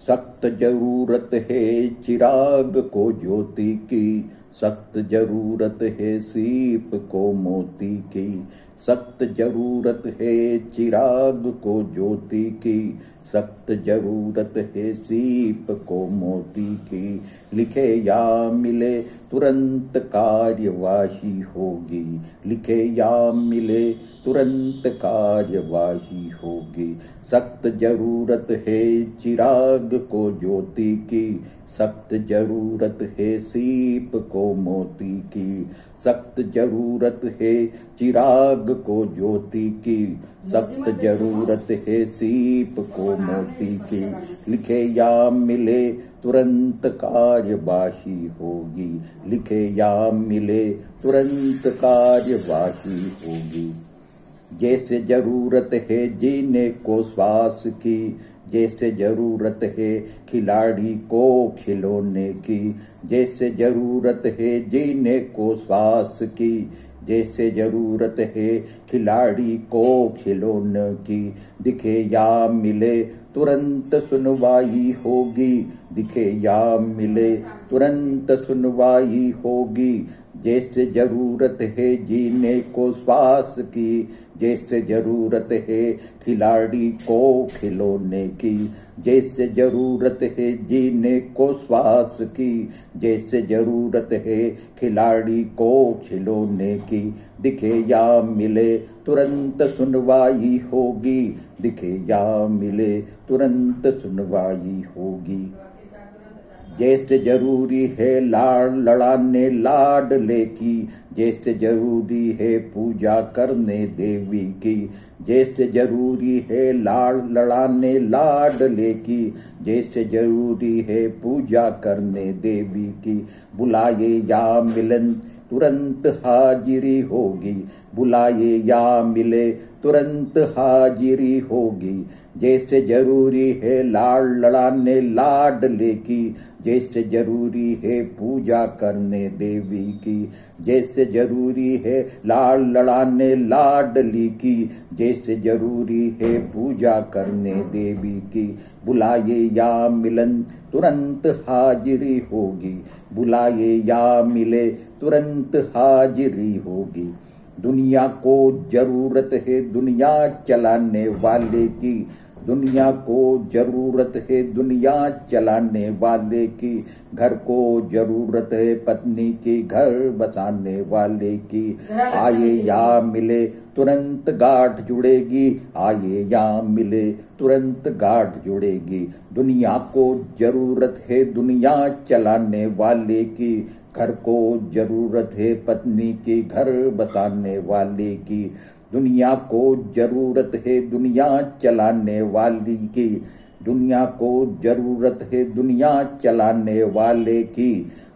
सख्त जरूरत है चिराग को ज्योति की, सख्त जरूरत है सीप को मोती की। सख्त जरूरत है चिराग को ज्योति की, सख्त जरूरत है सीप को मोती की। लिखे या मिले तुरंत कार्यवाही होगी, लिखे या मिले तुरंत कार्यवाही होगी। सख्त जरूरत है चिराग को ज्योति की, सख्त जरूरत है सीप को मोती की। सख्त जरूरत है चिराग को ज्योति की, सख्त जरूरत है सीप को मोती की। लिखे या मिले तुरंत कार्यवाही होगी, लिखे या मिले तुरंत कार्यवाही होगी। जैसे जरूरत है जीने को श्वास की, जैसे जरूरत है खिलाड़ी को खिलौने की। जैसे जरूरत है जीने को श्वास की, जैसे जरूरत है खिलाड़ी को खिलौने की। दिखे या मिले तुरंत सुनवाई होगी, दिखे या मिले तुरंत सुनवाई होगी। जैसे जरूरत है जीने को श्वास की, जैसे जरूरत है खिलाड़ी को खिलौने की। जैसे जरूरत है जीने को श्वास की, जैसे जरूरत है खिलाड़ी को खिलौने की। दिखे या मिले तुरंत सुनवाई होगी, दिखे या मिले तुरंत सुनवाई होगी। जैसे जरूरी है लाड़ लड़ाने लाडले की, जैसे जरूरी है पूजा करने देवी की। जैसे जरूरी है लाड़ लड़ाने लाडले की, जैसे जरूरी है पूजा करने देवी की। बुलाए या मिलन तुरंत हाजिरी होगी, बुलाए या मिले तुरंत हाजिरी होगी। जैसे जरूरी है लाड़ लड़ाने लाडले की, जैसे जरूरी है पूजा करने देवी की। जैसे जरूरी है लाड़ लड़ाने लाडली की, जैसे जरूरी है पूजा करने देवी की। बुलाए या मिलन तुरंत हाजिरी होगी, बुलाए या मिले तुरंत हाजिरी होगी। दुनिया को जरूरत है दुनिया चलाने वाले की, दुनिया को जरूरत है दुनिया चलाने वाले की। घर को जरूरत है पत्नी की घर बसाने वाले की। आए या मिले तुरंत गांठ जुड़ेगी, आए या मिले तुरंत गांठ जुड़ेगी। दुनिया को जरूरत है दुनिया चलाने वाले की, घर को जरूरत है पत्नी की घर बसाने वाले की। दुनिया को जरूरत है दुनिया चलाने वाली की, दुनिया को जरूरत है दुनिया चलाने वाले की।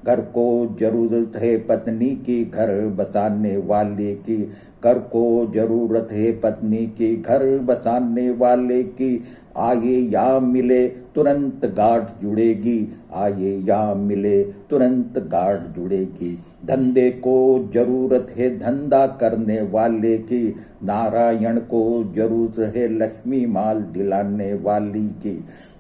घर को जरूरत है पत्नी की घर बसाने वाले की, घर को जरूरत है पत्नी की घर बसाने वाले की। आए या मिले तुरंत गांठ जुड़ेगी, आए या मिले तुरंत गांठ जुड़ेगी। धंधे को जरूरत है धंधा करने वाले की, नारायण को जरूरत है लक्ष्मी माल दिलाने वाली की।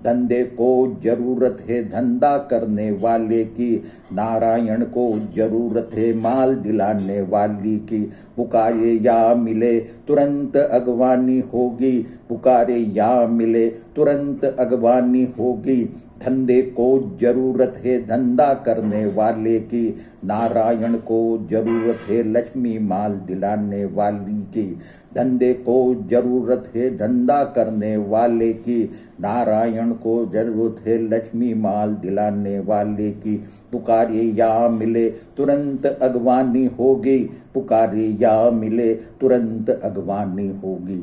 धंधे को जरूरत है धंधा करने वाले की, नारायण को जरूरत है माल दिलाने वाली की। पुकारे या मिले तुरंत अगवानी होगी, पुकारे या मिले तुरंत अगवानी होगी। धंधे को जरूरत है धंधा करने वाले की, नारायण को जरूरत है लक्ष्मी माल दिलाने वाली की। धंधे को जरूरत है धंधा करने वाले की, नारायण को जरूरत है लक्ष्मी माल दिलाने वाले की। पुकारे या मिले तुरंत अगवानी होगी, पुकारे या मिले तुरंत अगवानी होगी।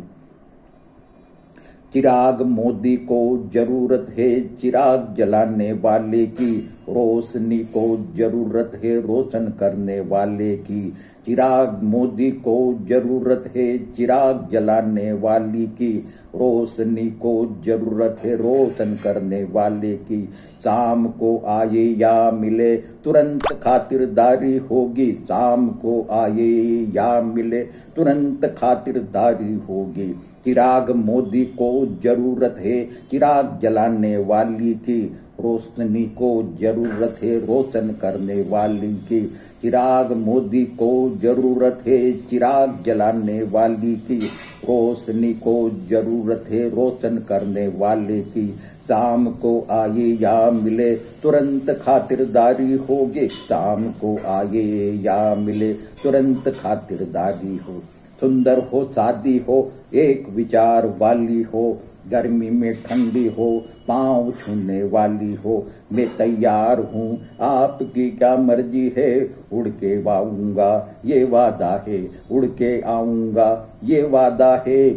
चिराग मोदी को जरूरत है चिराग जलाने वाले की, रोशनी को जरूरत है रोशन करने वाले की। चिराग मोदी को जरूरत है चिराग जलाने वाली की, रोशनी को जरूरत है रोशन करने वाले की। शाम को आए या मिले तुरंत खातिरदारी होगी, शाम को आए या मिले तुरंत खातिरदारी होगी। चिराग मोदी को जरूरत है चिराग जलाने वाली की, रोशनी को जरूरत है रोशन करने वाली की। चिराग मोदी को जरूरत है चिराग जलाने वाली की, रोशनी को जरूरत है रोशन करने वाले की। शाम को आए या मिले तुरंत खातिरदारी होगी, शाम को आए या मिले तुरंत खातिरदारी हो। सुंदर हो शादी हो एक विचार वाली हो, गर्मी में ठंडी हो पाँव छूने वाली हो। मैं तैयार हूँ आपकी क्या मर्जी है, उड़ के आऊंगा ये वादा है, उड़ के आऊंगा ये वादा है।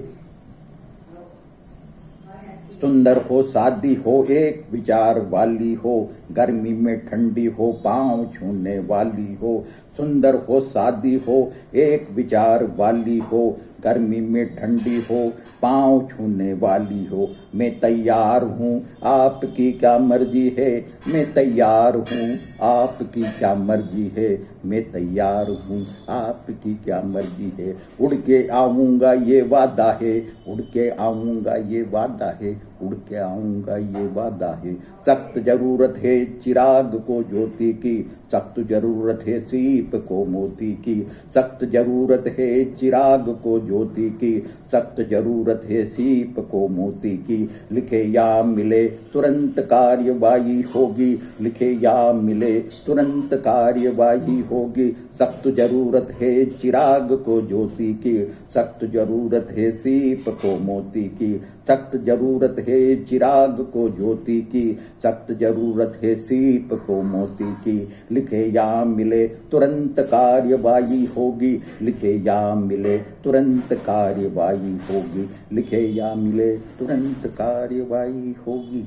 सुंदर हो शादी हो एक विचार वाली हो, गर्मी में ठंडी हो पाँव छूने वाली हो। सुंदर हो शादी हो एक विचार वाली हो, गर्मी में ठंडी हो पाँव छूने वाली हो। मैं तैयार हूँ आपकी क्या मर्जी है, मैं तैयार हूँ आपकी क्या मर्जी है, मैं तैयार हूँ आपकी क्या मर्जी है। उड़ के आऊंगा ये वादा है, उड़ के आऊंगा ये वादा है, उड़ के आऊंगा ये वादा है। सख्त जरूरत है चिराग को ज्योति की, सख्त जरूरत है सीप को मोती की। सख्त जरूरत है चिराग को ज्योति की, सख्त जरूरत है सीप को मोती की। लिखे या मिले तुरंत कार्यवाही होगी, लिखे या मिले तुरंत कार्यवाही होगी। सख्त जरूरत है चिराग को ज्योति की, सख्त जरूरत है सीप को मोती की। सख्त जरूरत है चिराग को ज्योति की, सख्त जरूरत है सीप को मोती की। लिखे या मिले तुरंत कार्यवाही होगी, लिखे या मिले तुरंत कार्यवाही होगी, लिखे या मिले तुरंत कार्यवाही होगी।